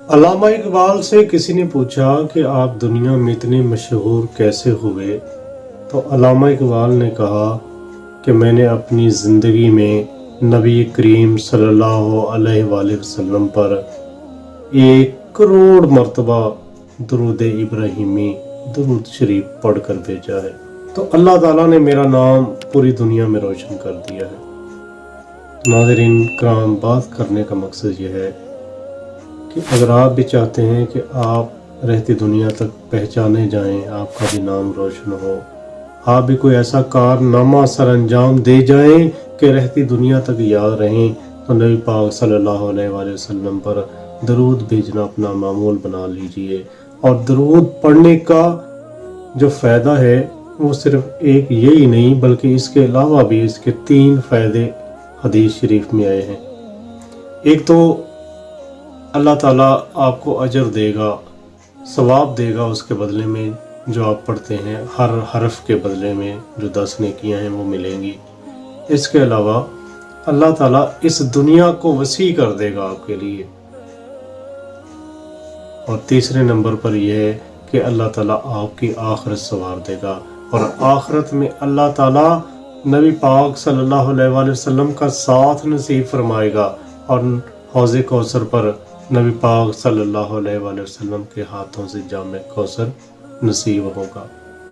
علامہ اقبال سے کسی نے پوچھا کہ آپ دنیا میں اتنے مشہور کیسے ہوئے؟ تو علامہ اقبال نے کہا کہ میں نے اپنی زندگی میں نبی کریم صلی اللہ علیہ وآلہ وسلم پر 1 کروڑ مرتبہ درود ابراہیمی درود شریف پڑھ کر بھیجا ہے، تو اللہ تعالیٰ نے میرا نام پوری دنیا میں روشن کر دیا ہے۔ ناظرین کرام، بات کرنے کا مقصد یہ ہے کہ اگر آپ بھی چاہتے ہیں کہ آپ رہتی دنیا تک پہچانے جائیں، آپ کا بھی نام روشن ہو، آپ بھی کوئی ایسا کارنامہ سر انجام دے جائیں کہ رہتی دنیا تک یاد رہیں، تو نبی پاک صلی اللہ علیہ وآلہ وسلم پر درود بھیجنا اپنا معمول بنا لیجئے۔ اور درود پڑھنے کا جو فائدہ ہے وہ صرف ایک یہی نہیں بلکہ اس کے علاوہ بھی اس کے 3 فائدے حدیث شریف میں آئے ہیں۔ ایک تو اللہ تعالیٰ آپ کو اجر دے گا، ثواب دے گا اس کے بدلے میں جو آپ پڑھتے ہیں، ہر حرف کے بدلے میں جو 10 نیکیاں ہیں وہ ملیں گی۔ اس کے علاوہ اللہ تعالیٰ اس دنیا کو وسیع کر دے گا آپ کے لیے۔ اور تیسرے نمبر پر یہ ہے کہ اللہ تعالیٰ آپ کی آخرت سنوار دے گا، اور آخرت میں اللہ تعالیٰ نبی پاک صلی اللہ علیہ وآلہ وسلم کا ساتھ نصیب فرمائے گا، اور حوض کوثر پر نبی پاک صلی اللہ علیہ وآلہ وسلم کے ہاتھوں سے جام کوثر نصیب ہوگا۔